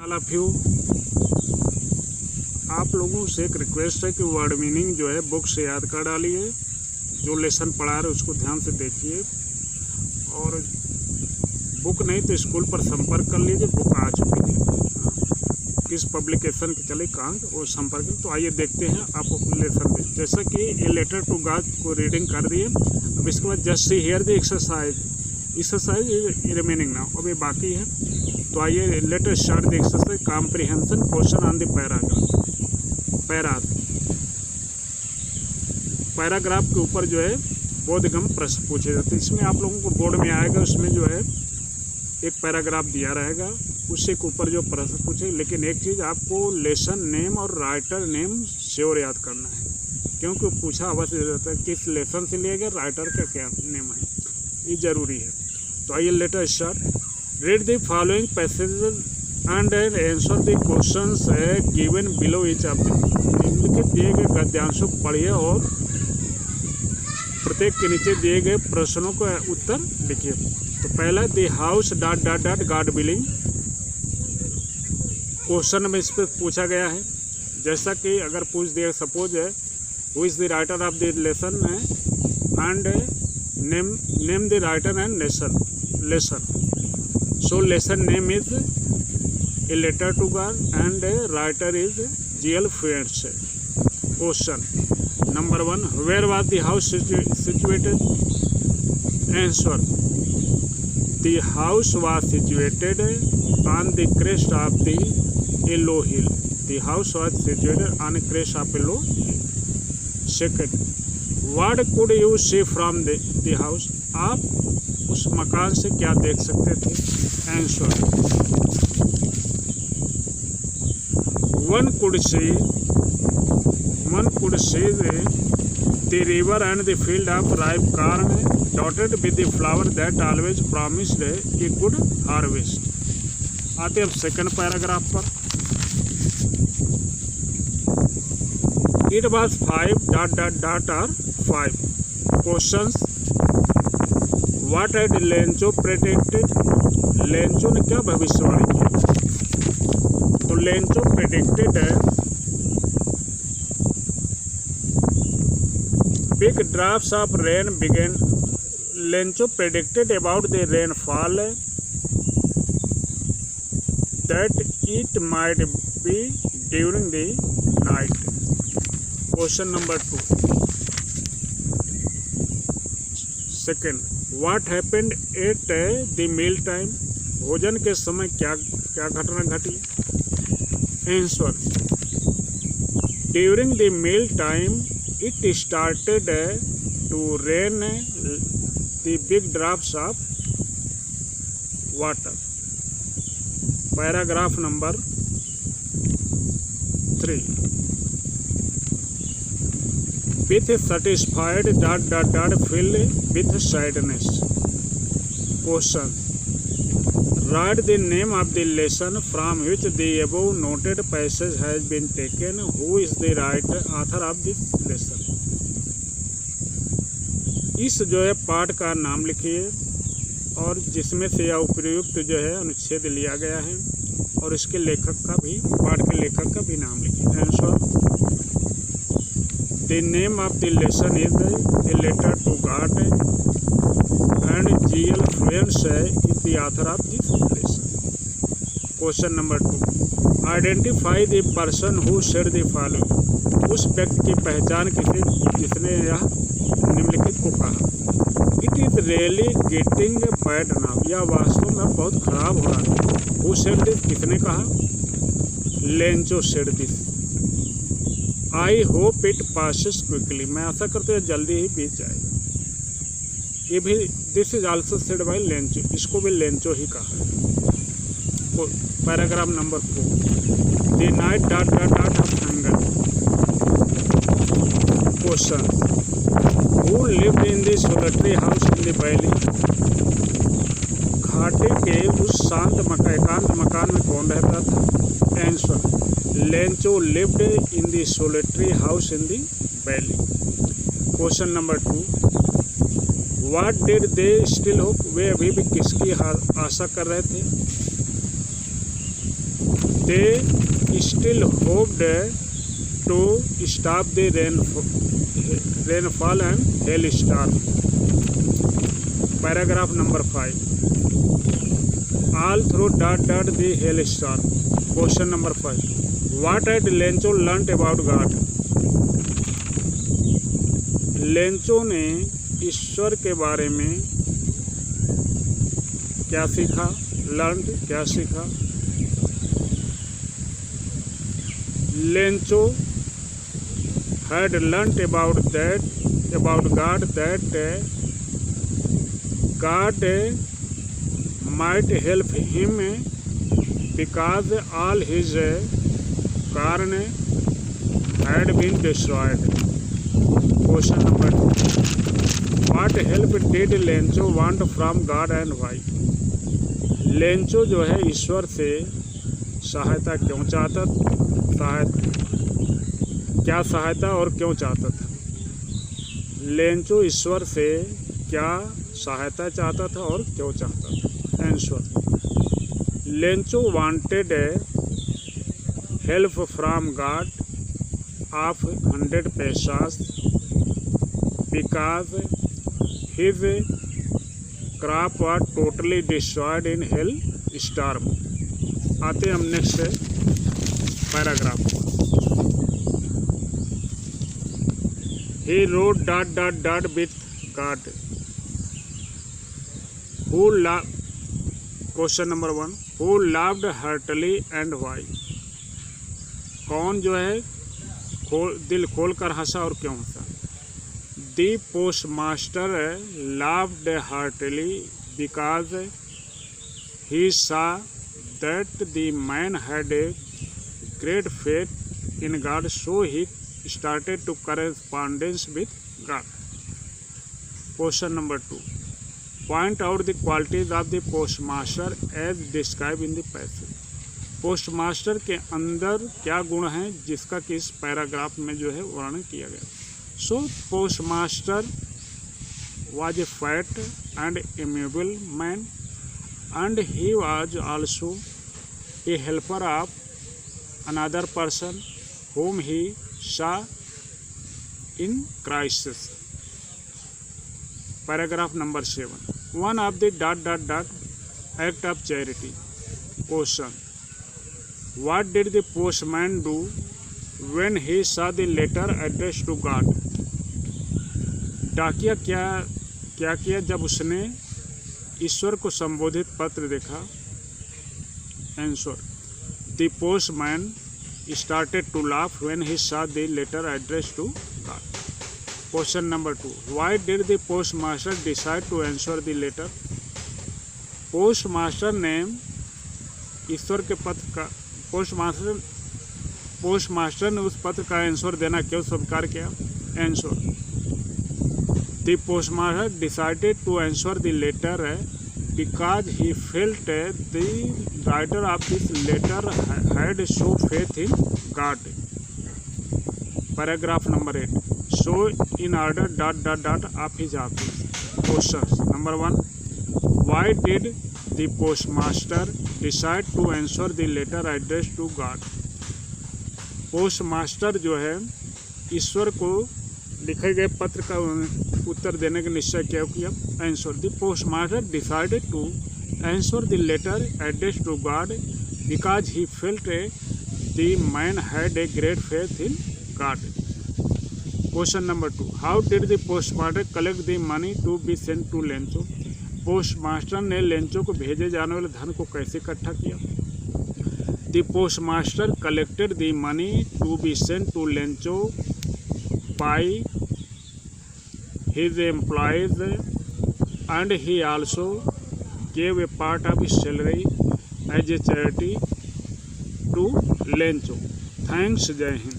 All of you, आप लोगों से एक रिक्वेस्ट है कि वर्ड मीनिंग जो है बुक से याद कर डालिए। जो लेसन पढ़ा रहे उसको ध्यान से देखिए, और बुक नहीं तो स्कूल पर संपर्क कर लीजिए। बुक आ चुकी है, किस पब्लिकेशन की चले कहाँ वो संपर्क। तो आइए देखते हैं आप लेसन में। जैसा कि ए लेटर टू गॉड को रीडिंग कर दिए, अब इसके बाद just see here the exercise remaining now, अभी बाकी है। तो आइए letter start the exercise comprehension question on the paragraph के ऊपर जो है बोधगम प्रश्न पूछे जाते हैं। इसमें आप लोगों को बोर्ड में आएगा, उसमें जो है एक पैराग्राफ दिया रहेगा, उससे के ऊपर जो प्रश्न पूछे। लेकिन एक चीज़, आपको लेसन नेम और राइटर नेम श्योर याद करना है, क्योंकि पूछा अवश्य जाता है किस लेसन से लिया गया, राइटर का क्या नेम है, ये जरूरी है। तो आइए letter start. Read the following passages and answer the questions given below each of the. निम्नलिखित दिए गए गद्यांशों को पढ़िए और प्रत्येक के नीचे दिए गए प्रश्नों का उत्तर लिखिए। तो पहला, the house ... God billing. Question में इस पर पूछा गया है, जैसा कि अगर पूछ दिया सपोज है who is the writer of the lesson and name the writer and lesson. So lesson name is a letter to God and writer is GL Fuentes. Question number 1, where was the house situated? Answer, the house was situated on the crest of the yellow hill. The house was situated on crest of yellow hill. Second, what could you see from the house? आप उस मकान से क्या देख सकते थे? Answer, one could see the river and the field of ripe corn dotted with the flower that always promised a good harvest. आते अब सेकंड पैराग्राफ पर। It was 5 ... or 5 questions. What had Lencho predicted? Lencho ने क्या भविष्यवाणी की? तो Lencho predicted है big drops of rain began. Lencho predicted about the rainfall that it might be during the night. Question number 2, second, what happened at the meal time? भोजन के समय क्या घटना घटी? Answer, during the meal time it started to rain the big drops of water. Paragraph number 3, with satisfied ... fill with sadness. Question, write the name of the lesson from which the above noted passage has been taken. Who is the author of this lesson? इस जो है पाठ का नाम लिखिए और जिसमें से यह उपयुक्त जो है अनुच्छेद लिया गया है, और इसके लेखक का भी, पाठ के लेखक का भी नाम लिखिए। Answer, the name of the lesson is a letter to God and GL Fuentes is the author of this lesson. Question number 2, identify the person who said the following. उस व्यक्ति की पहचान किसे जिसने यह निम्नलिखित को कहा। It is really getting bad now. यह वास्तव में बहुत खराब हो रहा है। Who said this? किसने कहा? Lencho said this. I hope it passes quickly. मैं आशा करते हैं जल्दी ही बीत जाएगा। ये भी this is also said by Lencho, इसको भी लेंचो ही कहा। Paragraph number 4, the night ... of hunger. Question, who lived in the solitary house in the valley? घाटी के उस एकांत मकान में कौन रहता था? Answer, Lencho lived in the solitary house in the valley. Question number 2, what did they still hope? वे अभी भी किसकी आशा कर रहे थे? They still hoped to stop the rainfall and hailstorm. Paragraph number 5. All through the hailstorm. Question number 5. What had Lencho learnt about God? Lencho ने ईश्वर के बारे में क्या सीखा? लर्न क्या सीखा? Lencho had learnt about God that God might help him because all his cars had been destroyed. Question number 2. What help did Lencho want from God and why? Lencho जो है ईश्वर से सहायता क्यों चाहता? क्या सहायता और क्यों चाहता था? लेंचो ईश्वर से क्या सहायता चाहता था और क्यों चाहता था? Answer. Lencho wanted help from God of 100 pesos because his crop was totally destroyed in hail storm. आते हम next paragraph. He wrote ... with God. Question number 1. Who laughed heartily and why? कौन जो है दिल खोल कर हंसा और क्यों हंसा? The postmaster laughed heartily because he saw that the man had a great faith in God, so he started to correspondence with God. Question number 2. Point out the qualities of the postmaster as described in the passage. Postmaster के अंदर क्या गुण हैं जिसका कि इस paragraph में जो है वर्णन किया गया. सो postmaster was a fat and amiable man and he was also a helper of another person whom he saw in crisis. Paragraph number 7. One of the ... act of charity. Question. What did the postman do when he saw the letter addressed to God? डाकिया क्या किया जब उसने ईश्वर को संबोधित पत्र देखा? Answer. The postman started to laugh when he saw the letter addressed to God. Question number 2. Why did the postmaster decide to answer the letter? Postmaster ने ईश्वर के पत्र का पोस्टमास्टर ने उस पत्र का आंसर देना क्यों स्वीकार किया? Answer. The postmaster decided to answer the letter because he felt the writer of this letter had so faith in God. Paragraph number 8. So in order ... of his office. Questions. Number 1. Why did the postmaster decide to answer the letter addressed to God? Postmaster जो है ईश्वर को लिखे गए पत्र का उत्तर देने का निश्चय क्या किया? Answer. The postmaster decided to answer the letter addressed to God because he felt the man had a great faith in God. Question number 2. How did the postmaster collect the money to be sent to Lencho? Postmaster ने Lencho को भेजे जाने वाले धन को कैसे इकट्ठा किया? The postmaster collected the money to be sent to Lencho by his employees and he also gave a part of his salary as a charity to Lencho. Thanks. जय हिंद.